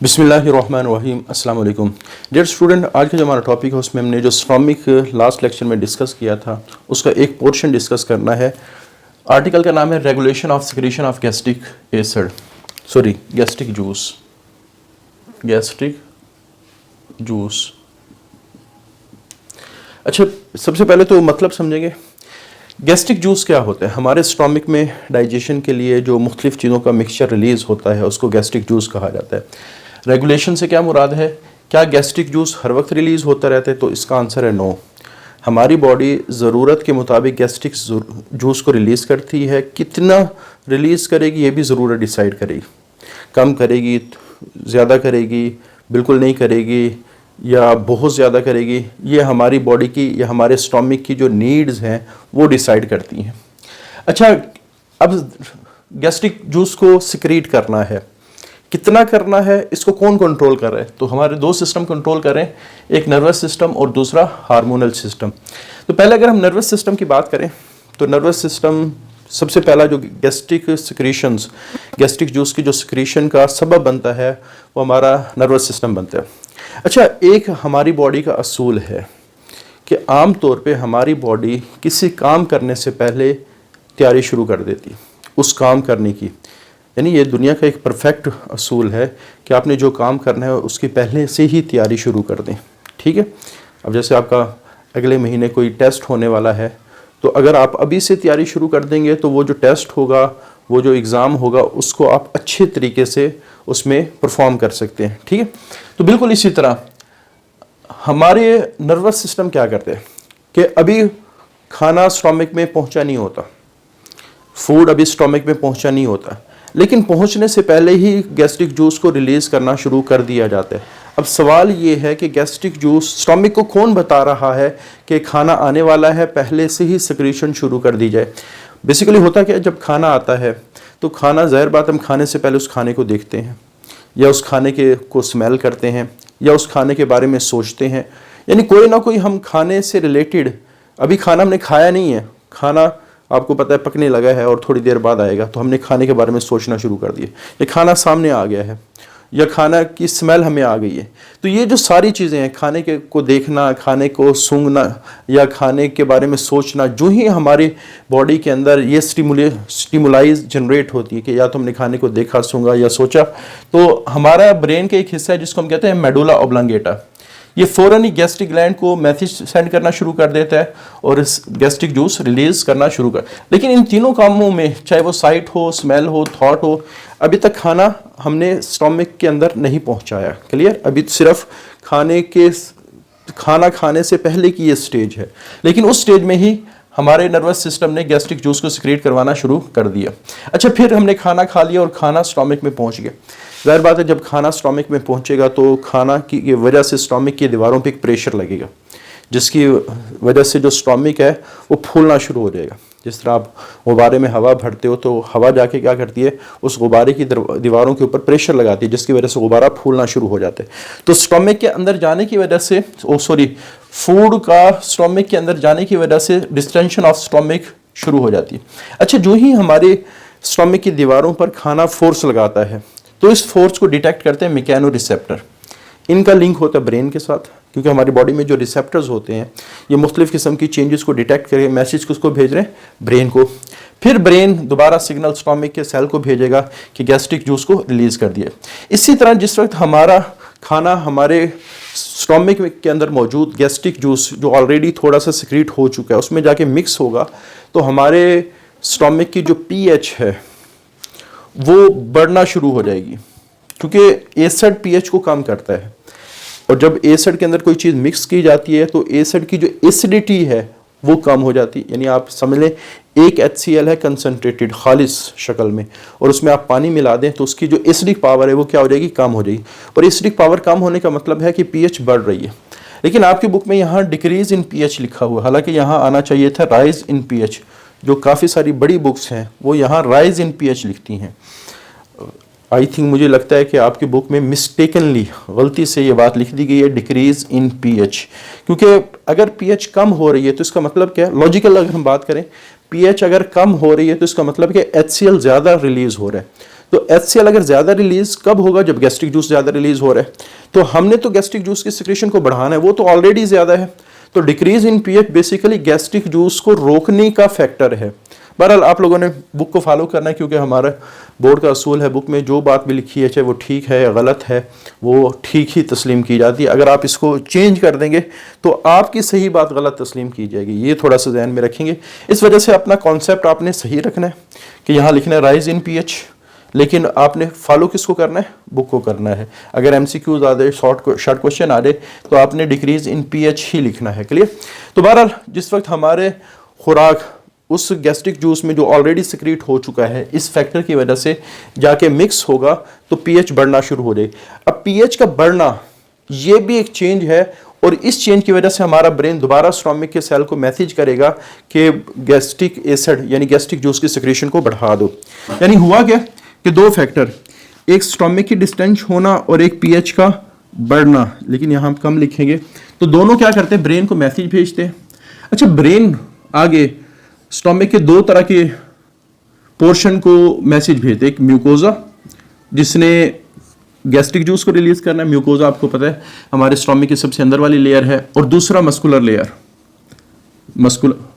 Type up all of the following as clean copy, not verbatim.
बिस्मिल्लाहिर्रहमानिर्रहीम अस्सलाम वालेकुम डियर स्टूडेंट। आज का जो हमारा टॉपिक है उसमें हमने जो स्टोमिक लास्ट लेक्चर में डिस्कस किया था उसका एक पोर्शन डिस्कस करना है। आर्टिकल का नाम है regulation of secretion of gastric juice. अच्छा, सबसे पहले तो मतलब समझेंगे गैस्ट्रिक जूस क्या होता है। हमारे स्टोमिक में डाइजेशन के लिए जो मुख्तलिफ चीज़ों का मिक्सचर रिलीज़ होता है उसको गैस्ट्रिक जूस कहा जाता है। रेगुलेशन से क्या मुराद है, क्या गैस्ट्रिक जूस हर वक्त रिलीज़ होता रहता है, तो इसका आंसर है नो। हमारी बॉडी ज़रूरत के मुताबिक गैस्ट्रिक जूस को रिलीज़ करती है। कितना रिलीज़ करेगी ये भी ज़रूरत डिसाइड करेगी, कम करेगी, ज़्यादा करेगी, बिल्कुल नहीं करेगी या बहुत ज़्यादा करेगी। ये हमारी बॉडी की या हमारे स्टोमिक की जो नीड्स हैं वो डिसाइड करती हैं। अच्छा, अब गैस्ट्रिक जूस को सिक्रीट करना है, कितना करना है, इसको कौन कंट्रोल कर रहा है? तो हमारे दो सिस्टम कंट्रोल कर रहे हैं, एक नर्वस सिस्टम और दूसरा हार्मोनल सिस्टम। तो पहले अगर हम नर्वस सिस्टम की बात करें तो नर्वस सिस्टम सबसे पहला जो गैस्ट्रिक जूस की जो सिक्रीशन का सबब बनता है वो हमारा नर्वस सिस्टम बनता है। अच्छा, एक हमारी बॉडी का असूल है कि आम तौर पे हमारी बॉडी किसी काम करने से पहले तैयारी शुरू कर देती उस काम करने की। यानी ये दुनिया का एक परफेक्ट असूल है कि आपने जो काम करना है उसकी पहले से ही तैयारी शुरू कर दें। ठीक है, अब जैसे आपका अगले महीने कोई टेस्ट होने वाला है तो अगर आप अभी से तैयारी शुरू कर देंगे तो वो जो टेस्ट होगा, वो जो एग्ज़ाम होगा, उसको आप अच्छे तरीके से उसमें परफॉर्म कर सकते हैं। ठीक है, तो बिल्कुल इसी तरह हमारे नर्वस सिस्टम क्या करते हैं कि अभी खाना स्टोमिक में पहुंचा नहीं होता, फूड अभी स्टोमिक में पहुंचा नहीं होता, लेकिन पहुंचने से पहले ही गैस्ट्रिक जूस को रिलीज़ करना शुरू कर दिया जाता है। अब सवाल ये है कि गैस्ट्रिक जूस स्टोमिक को कौन बता रहा है कि खाना आने वाला है, पहले से ही सिक्रीशन शुरू कर दी जाए। बेसिकली होता क्या है, जब खाना आता है तो खाना, ज़ाहिर बात, हम खाने से पहले उस खाने को देखते हैं या उस खाने को स्मेल करते हैं या उस खाने के बारे में सोचते हैं। यानी कोई ना कोई हम खाने से रिलेटेड, अभी खाना हमने खाया नहीं है, खाना आपको पता है पकने लगा है और थोड़ी देर बाद आएगा, तो हमने खाने के बारे में सोचना शुरू कर दिया, ये खाना सामने आ गया है या खाना की स्मेल हमें आ गई है। तो ये जो सारी चीज़ें हैं, खाने के को देखना, खाने को सूंघना या खाने के बारे में सोचना, जो ही हमारी बॉडी के अंदर ये स्टिमुलाइज जनरेट होती है कि या तो हमने खाने को देखा, सूंघा या सोचा, तो हमारा ब्रेन का एक हिस्सा है जिसको हम कहते हैं मेडुला ऑब्लांगेटा, ये फ़ौरन ही गैस्ट्रिक ग्लैंड को मैसेज सेंड करना शुरू कर देता है और इस गैस्ट्रिक जूस रिलीज़ करना शुरू कर। लेकिन इन तीनों कामों में, चाहे वो साइट हो, स्मेल हो, थॉट हो, अभी तक खाना हमने स्टोमिक के अंदर नहीं पहुंचाया। क्लियर? अभी सिर्फ खाना खाने से पहले की ये स्टेज है, लेकिन उस स्टेज में ही हमारे नर्वस सिस्टम ने गैस्ट्रिक जूस को सिक्रीट करवाना शुरू कर दिया। अच्छा, फिर हमने खाना खा लिया और खाना स्टोमिक में पहुंच गया। ज़ाहिर बात है, जब खाना स्टोमिक में पहुंचेगा तो खाना की वजह से स्टोमिक की दीवारों पे एक प्रेशर लगेगा, जिसकी वजह से जो स्टोमिक है वो फूलना शुरू हो जाएगा। जिस तरह आप गुब्बारे में हवा भरते हो तो हवा जाके क्या करती है, उस गुब्बारे की दीवारों के ऊपर प्रेशर लगाती है, जिसकी वजह से गुब्बारा फूलना शुरू हो जाता है। तो स्टोमिक के अंदर जाने की वजह से, फूड का स्टोमिक के अंदर जाने की वजह से डिस्टेंशन ऑफ स्टोमिक शुरू हो जाती है। अच्छा, जो ही हमारे स्टोमिक की दीवारों पर खाना फोर्स लगाता है तो इस फोर्स को डिटेक्ट करते हैं मैकेनो रिसेप्टर। इनका लिंक होता है ब्रेन के साथ, क्योंकि हमारी बॉडी में जो रिसेप्टर्स होते हैं ये मुख्तलिफ किस्म की चेंजेस को डिटेक्ट करके मैसेज को भेज रहे हैं ब्रेन को। फिर ब्रेन दोबारा सिग्नल स्टोमिक के सेल को भेजेगा कि गैस्ट्रिक जूस को रिलीज़ कर दिया। इसी तरह जिस वक्त हमारा खाना हमारे स्टोमिक के अंदर मौजूद गैस्ट्रिक जूस जो ऑलरेडी थोड़ा सा सिक्रीट हो चुका है उसमें जाके मिक्स होगा तो हमारे स्टोमिक की जो पीएच है वो बढ़ना शुरू हो जाएगी, क्योंकि एसिड पीएच को कम करता है। और जब एसिड के अंदर कोई चीज़ मिक्स की जाती है तो एसिड की जो एसिडिटी है वो कम हो जाती है। यानी आप समझ लें, एक HCl है कंसनट्रेटेड खालिस शक्ल में, और उसमें आप पानी मिला दें तो उसकी जो एसिडिक पावर है वो क्या हो जाएगी, कम हो जाएगी। और एसिडिक पावर कम होने का मतलब है कि पीएच बढ़ रही है। लेकिन आपकी बुक में यहाँ डिक्रीज इन पीएच लिखा हुआ है, हालांकि यहाँ आना चाहिए था राइज इन पीएच। जो काफ़ी सारी बड़ी बुक्स हैं वो यहाँ राइज इन पीएच लिखती हैं। आई थिंक, मुझे लगता है कि आपकी बुक में मिस्टेकनली, गलती से ये बात लिख दी गई है डिक्रीज इन पीएच, क्योंकि अगर पीएच कम हो रही है तो इसका मतलब क्या है, लॉजिकल अगर हम बात करें, पीएच अगर कम हो रही है तो इसका मतलब कि HCl ज़्यादा रिलीज़ हो रहा है। तो HCl अगर ज़्यादा रिलीज कब होगा? जब गैस्ट्रिक जूस ज़्यादा रिलीज हो रहा है। तो हमने तो गैस्ट्रिक जूस की सिक्रेशन को बढ़ाना है, वो तो ऑलरेडी ज़्यादा है। तो decrease in pH basically gastric juice को रोकने का फैक्टर है। बहरहाल आप लोगों ने बुक को फॉलो करना है, क्योंकि हमारा बोर्ड का असूल है, बुक में जो बात भी लिखी है चाहे वो ठीक है या गलत है वो ठीक ही तस्लीम की जाती है। अगर आप इसको चेंज कर देंगे तो आपकी सही बात गलत तस्लीम की जाएगी, ये थोड़ा सा ध्यान में रखेंगे। इस वजह से अपना कॉन्सेप्ट आपने सही रखना है कि यहाँ लिखना है राइज इन पीएच, लेकिन आपने फॉलो किसको करना है? बुक को करना है। अगर MCQs आ जाए, शॉर्ट क्वेश्चन आ जाए, तो आपने डिक्रीज इन पीएच ही लिखना है। क्लियर? तो बहरहाल जिस वक्त हमारे खुराक उस गैस्ट्रिक जूस में जो ऑलरेडी सिक्रीट हो चुका है, इस फैक्टर की वजह से जाके मिक्स होगा तो पीएच बढ़ना शुरू हो जाएगी। अब पीएच का बढ़ना ये भी एक चेंज है, और इस चेंज की वजह से हमारा ब्रेन दोबारा स्टोमक के सेल को मैसेज करेगा कि गैस्ट्रिक एसिड यानी गैस्ट्रिक जूस की सिक्रेशन को बढ़ा दो। यानी हुआ क्या कि दो फैक्टर, एक स्टोमक की डिस्टेंस होना और एक पीएच का बढ़ना, लेकिन यहाँ हम कम लिखेंगे। तो दोनों क्या करते हैं? ब्रेन को मैसेज भेजते हैं। अच्छा, ब्रेन आगे स्टोमक के दो तरह के पोर्शन को मैसेज भेजते हैं। एक म्यूकोजा जिसने गैस्ट्रिक जूस को रिलीज करना है, म्यूकोजा आपको पता है हमारे स्टोमक की सबसे अंदर वाली लेयर है, और दूसरा मस्कुलर लेयर, मस्कुलर।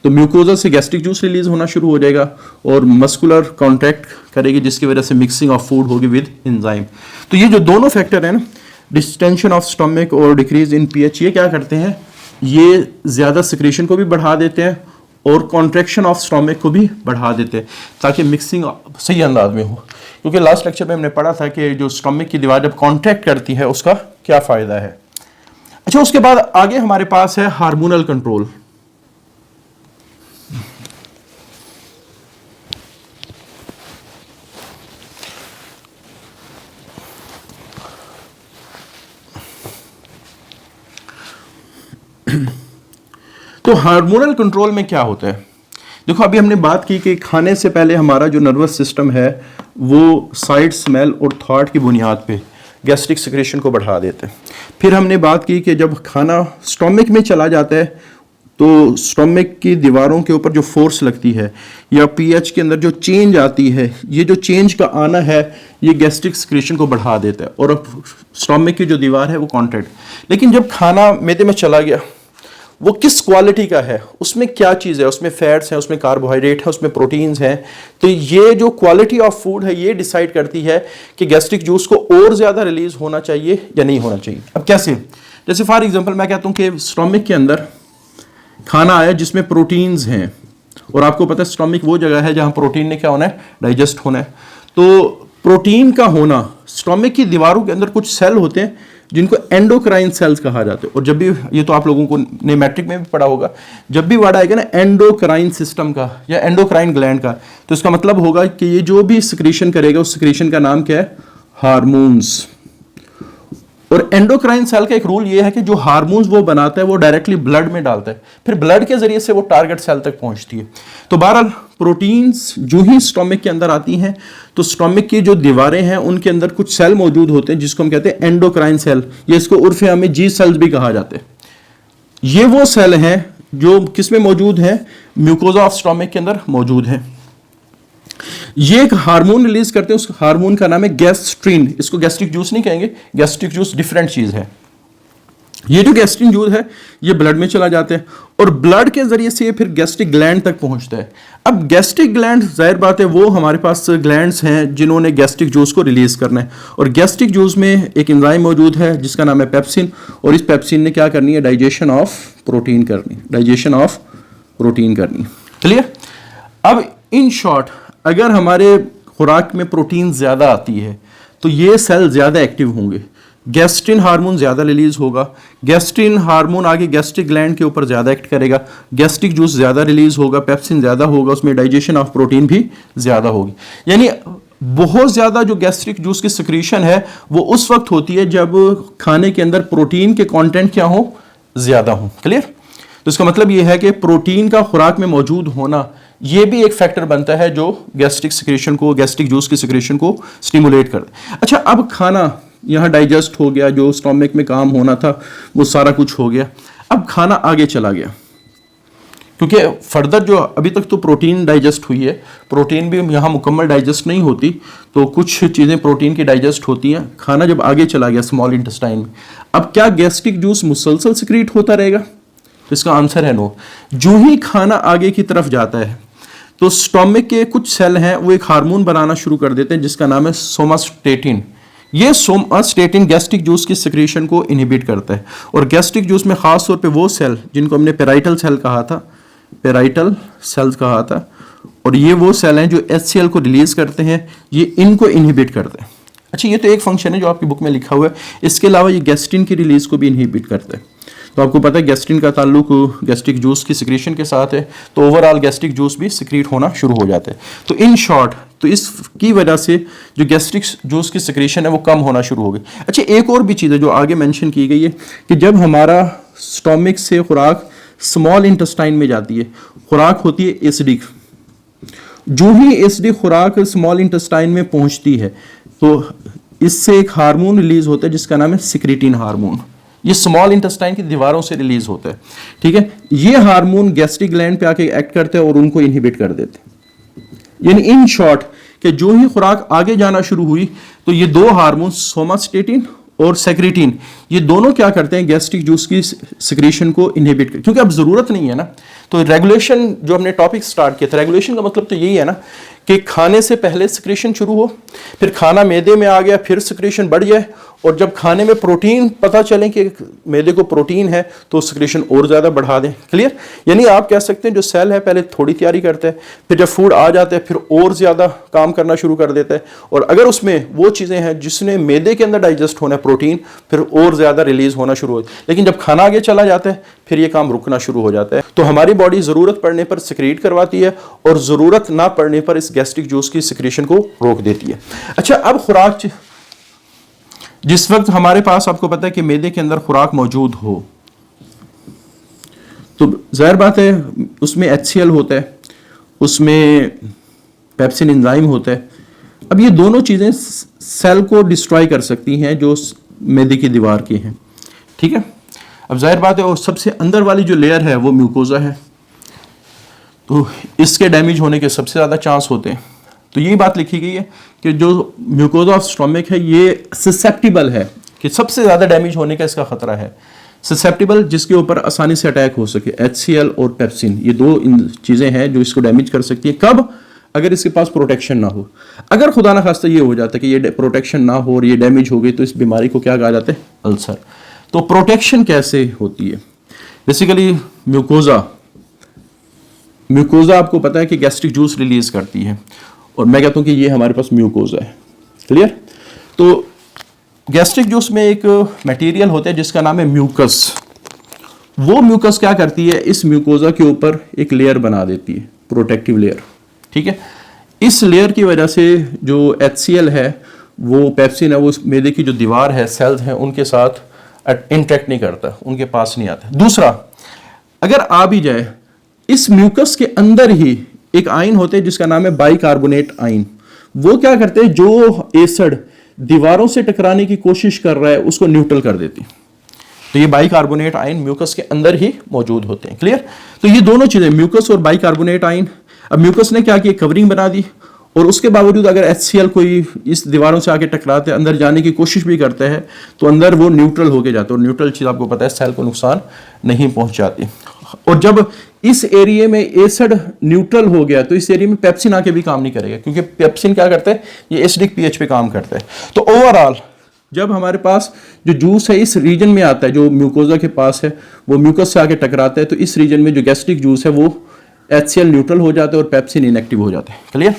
तो म्यूकोजा से गैस्ट्रिक जूस रिलीज होना शुरू हो जाएगा और मस्कुलर कॉन्ट्रैक्ट करेगी, जिसकी वजह से मिक्सिंग ऑफ फूड होगी विद एंजाइम। तो ये जो दोनों फैक्टर है ना, डिस्टेंशन ऑफ स्टोमक और डिक्रीज इन पीएच, ये क्या करते हैं? ये ज्यादा सिक्रेशन को भी बढ़ा देते हैं और कॉन्ट्रैक्शन ऑफ स्टोमक को भी बढ़ा देते हैं, ताकि मिक्सिंग सही अंदाज में हो। क्योंकि लास्ट लेक्चर में हमने पढ़ा था कि जो स्टोमक की दीवार जब कॉन्ट्रैक्ट करती है उसका क्या फायदा है। अच्छा, उसके बाद आगे हमारे पास है हार्मोनल कंट्रोल। तो हार्मोनल कंट्रोल में क्या होता है? देखो, अभी हमने बात की कि खाने से पहले हमारा जो नर्वस सिस्टम है वो साइट, स्मेल और थॉट की बुनियाद पे गैस्ट्रिक सिक्रेशन को बढ़ा देते हैं। फिर हमने बात की कि जब खाना स्टोमक में चला जाता है तो स्टोमक की दीवारों के ऊपर जो फोर्स लगती है या पीएच के अंदर जो चेंज आती है, ये जो चेंज का आना है ये गैस्ट्रिक सिक्रेशन को बढ़ा देता है और स्टोमक की जो दीवार है वो कॉन्ट्रैक्ट। लेकिन जब खाना मैदे में चला गया, वो किस क्वालिटी का है, उसमें क्या चीज़ है, उसमें फैट्स हैं, उसमें कार्बोहाइड्रेट है, उसमें प्रोटीन्स हैं। तो ये जो क्वालिटी ऑफ फूड है ये डिसाइड करती है कि गैस्ट्रिक जूस को और ज़्यादा रिलीज होना चाहिए या नहीं होना चाहिए। अब कैसे? जैसे फॉर एग्जांपल मैं कहता हूँ कि स्टोमक के अंदर खाना आया जिसमें प्रोटीन्स हैं, और आपको पता है स्टोमक वो जगह है जहाँ प्रोटीन ने क्या होना है? डाइजेस्ट होना है। तो प्रोटीन का होना, स्टोमक की दीवारों के अंदर कुछ सेल होते हैं जिनको एंडोक्राइन सेल्स कहा जाता है। और जब भी, ये तो आप लोगों को ने मैट्रिक में भी पढ़ा होगा, जब भी वर्ड आएगा ना एंडोक्राइन सिस्टम का या एंडोक्राइन ग्लैंड का, तो इसका मतलब होगा कि ये जो भी सिक्रीशन करेगा उस सिक्रीशन का नाम क्या है? हार्मोन्स। और एंडोक्राइन सेल का एक रूल ये है कि जो हार्मोन्स वो बनाता है वो डायरेक्टली ब्लड में डालता है, फिर ब्लड के जरिए से वो टारगेट सेल तक पहुंचती है। तो बहरहाल प्रोटीन्स जो ही स्टोमक के अंदर आती हैं तो स्टोमक की जो दीवारें हैं उनके अंदर कुछ सेल मौजूद होते हैं जिसको हम कहते हैं एंडोक्राइन सेल, ये इसको उर्फ में जी सेल्स भी कहा जाते हैं। ये वो सेल हैं जो किसमें मौजूद हैं? म्यूकोजा ऑफ स्टोमक के अंदर मौजूद हैं। ये एक हार्मोन रिलीज करते हैं, उस हार्मोन का नाम है गैस्ट्रिन। इसको गैस्ट्रिक जूस नहीं कहेंगे, गैस्ट्रिक जूस डिफरेंट चीज है। ये जो गैस्ट्रिन जूस है ये ब्लड में चला जाता है और ब्लड के जरिए से ये फिर गैस्ट्रिक ग्लैंड तक पहुंचता है। अब गैस्ट्रिक ग्लैंड, जाहिर बात है वो हमारे पास ग्लैंड्स हैं जिन्होंने गैस्ट्रिक जूस को रिलीज करना है, और गैस्ट्रिक जूस में एक एंजाइम मौजूद है जिसका नाम है पेप्सिन, और इस पेप्सिन ने क्या करनी है? डाइजेशन ऑफ प्रोटीन करनी, डाइजेशन ऑफ प्रोटीन करनी। क्लियर? अब इन शॉर्ट, अगर हमारे खुराक में प्रोटीन ज़्यादा आती है तो ये सेल ज़्यादा एक्टिव होंगे, गैस्ट्रिन हार्मोन ज़्यादा रिलीज होगा, गैस्ट्रिन हार्मोन आगे गैस्ट्रिक ग्लैंड के ऊपर ज़्यादा एक्ट करेगा, गैस्ट्रिक जूस ज़्यादा रिलीज होगा, पेप्सिन ज़्यादा होगा, उसमें डाइजेशन ऑफ प्रोटीन भी ज़्यादा होगी। यानी बहुत ज़्यादा जो गैस्ट्रिक जूस की सिक्रीशन है वो उस वक्त होती है जब खाने के अंदर प्रोटीन के कॉन्टेंट क्या हो? ज़्यादा हो। क्लियर? तो इसका मतलब ये है कि प्रोटीन का खुराक में मौजूद होना ये भी एक फैक्टर बनता है जो गैस्ट्रिक सिक्रेशन को, गैस्ट्रिक जूस की सिक्रेशन को स्टिमुलेट कर दे। अच्छा, अब खाना यहाँ डाइजेस्ट हो गया, जो स्टोमक में काम होना था वो सारा कुछ हो गया। अब खाना आगे चला गया, क्योंकि फर्दर जो अभी तक तो प्रोटीन डाइजेस्ट हुई है, प्रोटीन भी यहाँ मुकम्मल डाइजेस्ट नहीं होती, तो कुछ चीज़ें प्रोटीन की डाइजेस्ट होती हैं। खाना जब आगे चला गया स्मॉल इंटेस्टाइन में, अब क्या गैस्ट्रिक जूस मुसलसल सिक्रीट होता रहेगा? तो इसका आंसर है नो। जो ही खाना आगे की तरफ जाता है तो स्टोमिक के कुछ सेल हैं वो एक हार्मोन बनाना शुरू कर देते हैं जिसका नाम है सोमास्टेटिन। ये सोमास्टेटिन गैस्ट्रिक जूस की सिक्रीशन को इनहिबिट करता है, और गैस्ट्रिक जूस में खास तौर पे वो सेल जिनको हमने पेराइटल सेल कहा था, पेराइटल सेल्स कहा था, और ये वो सेल हैं जो HCl को रिलीज करते हैं, ये इनको इनहिबिट करते हैं। अच्छा, ये तो एक फंक्शन है जो आपकी बुक में लिखा हुआ है। इसके अलावा ये गैस्ट्रिन की रिलीज को भी इनहिबिट करता है। तो आपको पता है गैस्ट्रिन का ताल्लुक गैस्ट्रिक जूस की सिक्रीशन के साथ है, तो ओवरऑल गैस्ट्रिक जूस भी सिक्रीट होना शुरू हो जाता है। तो इन शॉर्ट, तो इसकी वजह से जो गैस्ट्रिक जूस की सिक्रीशन है वो कम होना शुरू हो गई। अच्छा, एक और भी चीज़ है जो आगे मेंशन की गई है कि जब हमारा स्टोमिक से खुराक स्मॉल इंटेस्टाइन में जाती है, खुराक होती है एसिडिक। जो ही एसिडिक खुराक स्मॉल इंटेस्टाइन में पहुंचती है तो इससे एक हार्मोन रिलीज होता है जिसका नाम है सिक्रीटिन हार्मोन। ये स्मॉल इंटेस्टाइन की दीवारों से रिलीज होता है, ठीक है। ये हार्मोन गैस्ट्रिक ग्लैंड पे आके एक्ट करते हैं और उनको इनहिबिट कर देते हैं। यानी इन शॉर्ट कि जो ही खुराक आगे जाना शुरू हुई तो ये दो हार्मोन सोमास्टेटिन और सेक्रेटिन, ये दोनों क्या करते हैं, गैस्ट्रिक जूस की सिक्रीशन को इनहिबिट कर, क्योंकि अब जरूरत नहीं है ना। तो रेगुलेशन जो हमने टॉपिक स्टार्ट किया था, रेगुलेशन का मतलब तो यही है ना कि खाने से पहले सिक्रीशन शुरू हो, फिर खाना मैदे में आ गया, फिर सिक्रीशन बढ़ जाए, और जब खाने में प्रोटीन पता चले कि मैदे को प्रोटीन है तो सिक्रीशन और ज़्यादा बढ़ा दें। क्लियर? यानी आप कह सकते हैं जो सेल है पहले थोड़ी तैयारी करता है, फिर जब फूड आ जाता है फिर और ज़्यादा काम करना शुरू कर देता है, और अगर उसमें वो चीज़ें हैं जिसने मैदे के अंदर डाइजेस्ट होना है प्रोटीन, फिर और ज़्यादा रिलीज होना शुरू हो। लेकिन जब खाना आगे चला जाता है फिर ये काम रुकना शुरू हो जाता है। तो हमारी बॉडी ज़रूरत पड़ने पर सिक्रीट करवाती है और ज़रूरत ना पड़ने पर इस गैस्ट्रिक जूस की सिक्रीशन को रोक देती है। अच्छा, अब खुराक जिस वक्त हमारे पास, आपको पता है कि मैदे के अंदर खुराक मौजूद हो तो जाहिर बात है उसमें HCl होता है, उसमें पेप्सिन एंजाइम होता है। अब ये दोनों चीज़ें सेल को डिस्ट्रॉय कर सकती हैं जो मैदे की दीवार की हैं, ठीक है। अब जाहिर बात है, और सबसे अंदर वाली जो लेयर है वो म्यूकोजा है, तो इसके डैमेज होने के सबसे ज़्यादा चांस होते हैं। तो यही बात लिखी गई है कि जो म्यूकोजा ऑफ स्टोमिक है ये ससेप्टिबल है, कि सबसे ज़्यादा डैमेज होने का इसका खतरा है। ससेप्टिबल जिसके ऊपर आसानी से अटैक हो सके, HCl और पेप्सिन, ये दो चीज़ें हैं जो इसको डैमेज कर सकती हैं। कब? अगर इसके पास प्रोटेक्शन ना हो। अगर खुदा ना खास्ता ये हो जाता है कि ये प्रोटेक्शन ना हो और ये डैमेज हो गई तो इस बीमारी को क्या कहा जाता है? अल्सर। तो प्रोटेक्शन कैसे होती है? बेसिकली म्यूकोजा आपको पता है कि गैस्ट्रिक जूस रिलीज करती है, और मैं कहता हूं कि ये हमारे पास म्यूकोजा है। क्लियर? तो गैस्ट्रिक जूस में एक मटेरियल होता है जिसका नाम है म्यूकस। वो म्यूकस क्या करती है, इस म्यूकोजा के ऊपर एक लेयर बना देती है, प्रोटेक्टिव लेयर, ठीक है। इस लेयर की वजह से जो HCl है, वो पेप्सिन है, वो मैदे की जो दीवार है, सेल्स हैं, उनके साथ इंटरेक्ट नहीं करता, उनके पास नहीं आता। दूसरा, अगर आ भी जाए, इस म्यूकस के अंदर ही एक आयन होते हैं जिसका नाम है बाइकार्बोनेट आयन। वो क्या करते हैं, जो एसिड दीवारों से टकराने की कोशिश कर रहा है उसको न्यूट्रल कर देती है। तो ये बाइकार्बोनेट आयन म्यूकस के अंदर ही मौजूद होते हैं। क्लियर? तो ये दोनों चीजें, म्यूकस और बाइकार्बोनेट आयन। अब म्यूकस ने क्या किया, कवरिंग बना दी, और उसके बावजूद अगर HCl कोई इस दीवारों से आके टकराते अंदर जाने की कोशिश भी करता है तो अंदर वो न्यूट्रल होके जाता है, और न्यूट्रल चीज़ आपको पता है सेल को नुकसान नहीं पहुंचाती। और जब इस एरिया में एसिड न्यूट्रल हो गया तो इस एरिया में पेप्सिन आके भी काम नहीं करेगा, क्योंकि पेप्सिन क्या करता है, ये एसिडिक pH पे काम करता है। तो ओवरऑल जब हमारे पास जो जूस है इस रीजन में आता है, जो म्यूकोजा के पास है, वो म्यूकस से आके टकराता है, तो इस रीजन में जो गैस्ट्रिक जूस है वो HCl न्यूट्रल हो जाता है और पेप्सिन इनएक्टिव हो जाता है। क्लियर?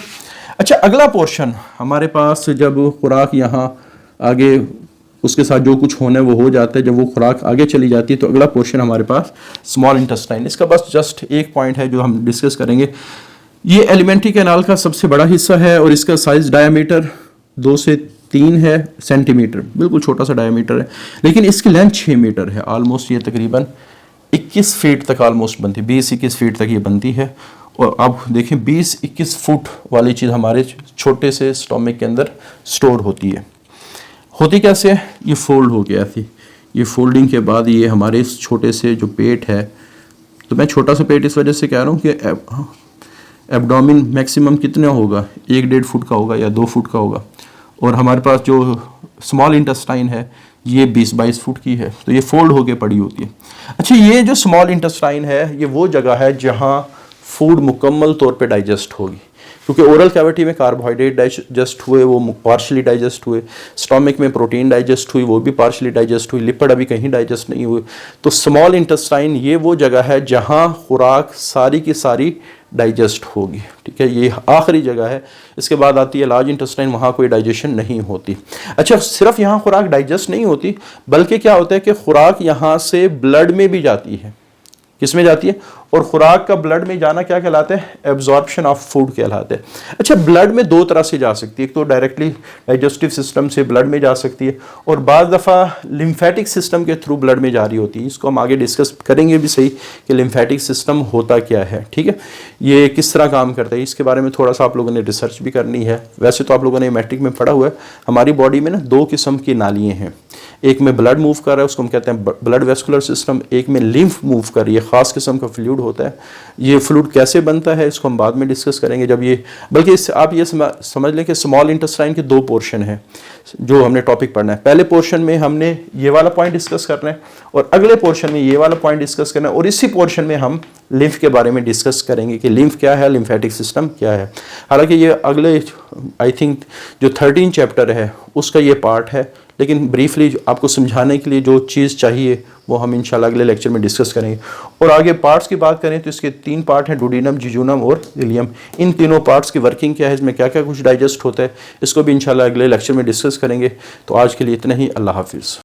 अच्छा, अगला पोर्शन हमारे पास, जब खुराक यहाँ आगे उसके साथ जो कुछ होना है वो हो जाता है, जब वो खुराक आगे चली जाती है तो अगला पोर्शन हमारे पास स्मॉल इंटेस्टाइन। इसका बस जस्ट एक पॉइंट है जो हम डिस्कस करेंगे। ये एलिमेंट्री कैनाल का सबसे बड़ा हिस्सा है और इसका साइज डायमीटर 2 से 3 है सेंटीमीटर, बिल्कुल छोटा सा डायमीटर है, लेकिन इसकी लेंथ 6 मीटर है ऑलमोस्ट। ये तकरीबन 21 फीट तक ऑलमोस्ट बनती है, 20-21 फीट तक ये बनती है। और अब देखें 20-21 फुट वाली चीज़ हमारे छोटे से स्टोमिक के अंदर स्टोर होती है। होती कैसे है, ये फोल्ड हो गया थी, ये फोल्डिंग के बाद ये हमारे इस छोटे से जो पेट है तो मैं छोटा सा पेट इस वजह से कह रहा हूँ कि एब्डोमिन मैक्सिमम कितना होगा, 1-1.5 फुट का होगा या 2 फुट का होगा, और हमारे पास जो स्मॉल इंटेस्टाइन है ये 20-22 फुट की है, तो ये फोल्ड होके पड़ी होती है। अच्छा, ये जो स्मॉल इंटेस्टाइन है ये वो जगह है जहाँ फूड मुकम्मल तौर पे डाइजेस्ट होगी, क्योंकि ओरल कैविटी में कार्बोहाइड्रेट डाइजेस्ट हुए, वो पार्शली डाइजेस्ट हुए, स्टोमक में प्रोटीन डाइजेस्ट हुई, वो भी पार्शली डाइजेस्ट हुई, लिपिड अभी कहीं डाइजेस्ट नहीं हुए। तो स्मॉल इंटेस्टाइन ये वो जगह है जहाँ खुराक सारी की सारी डाइजेस्ट होगी, ठीक है, ये आखिरी जगह है। इसके बाद आती है लार्ज इंटेस्टाइन, वहाँ कोई डाइजेशन नहीं होती। अच्छा, सिर्फ यहाँ खुराक डाइजेस्ट नहीं होती, बल्कि क्या होता है कि खुराक यहाँ से ब्लड में भी जाती है। किस में जाती है? और खुराक का ब्लड में जाना क्या कहलाते हैं? एब्जॉर्प्शन ऑफ फूड कहलाते हैं। अच्छा, ब्लड में 2 तरह से जा सकती है, एक तो डायरेक्टली डाइजेस्टिव सिस्टम से ब्लड में जा सकती है, और बाज़ दफ़ा लिम्फेटिक सिस्टम के थ्रू ब्लड में जा रही होती है। इसको हम आगे डिस्कस करेंगे भी सही कि लिम्फेटिक सिस्टम होता क्या है, ठीक है, ये किस तरह काम करता है, इसके बारे में थोड़ा सा आप लोगों ने रिसर्च भी करनी है। वैसे तो आप लोगों ने मैट्रिक में पढ़ा हुआ है, हमारी बॉडी में ना 2 किस्म की नालियाँ हैं, एक में ब्लड मूव कर रहा है, उसको हम कहते हैं ब्लड वेस्कुलर सिस्टम, एक में लिम्फ मूव कर रही है, ख़ास किस्म का फ्लूइड होता है। ये फ्लूइड कैसे बनता है इसको हम बाद में डिस्कस करेंगे जब ये, बल्कि इससे आप ये समझ लें कि स्मॉल इंटेस्टाइन के 2 पोर्शन हैं जो हमने टॉपिक पढ़ना है। पहले पोर्शन में हमने ये वाला पॉइंट डिस्कस करना है, और अगले पोर्शन में ये वाला पॉइंट डिस्कस करना है, और इसी पोर्शन में हम लिम्फ के बारे में डिस्कस करेंगे कि लिम्फ क्या है, लिम्फेटिक सिस्टम क्या है। हालांकि ये अगले आई थिंक जो 13 चैप्टर है उसका ये पार्ट है, लेकिन ब्रीफली आपको समझाने के लिए जो चीज़ चाहिए वो हम इंशाल्लाह अगले लेक्चर में डिस्कस करेंगे। और आगे पार्ट्स की बात करें तो इसके 3 पार्ट हैं, डुोडेनम, जिजूनम और इलियम। इन तीनों पार्ट्स की वर्किंग क्या है, इसमें क्या क्या कुछ डाइजेस्ट होता है, इसको भी इंशाल्लाह अगले लेक्चर में डिस्कस करेंगे। तो आज के लिए इतना ही, अल्लाह हाफिज़।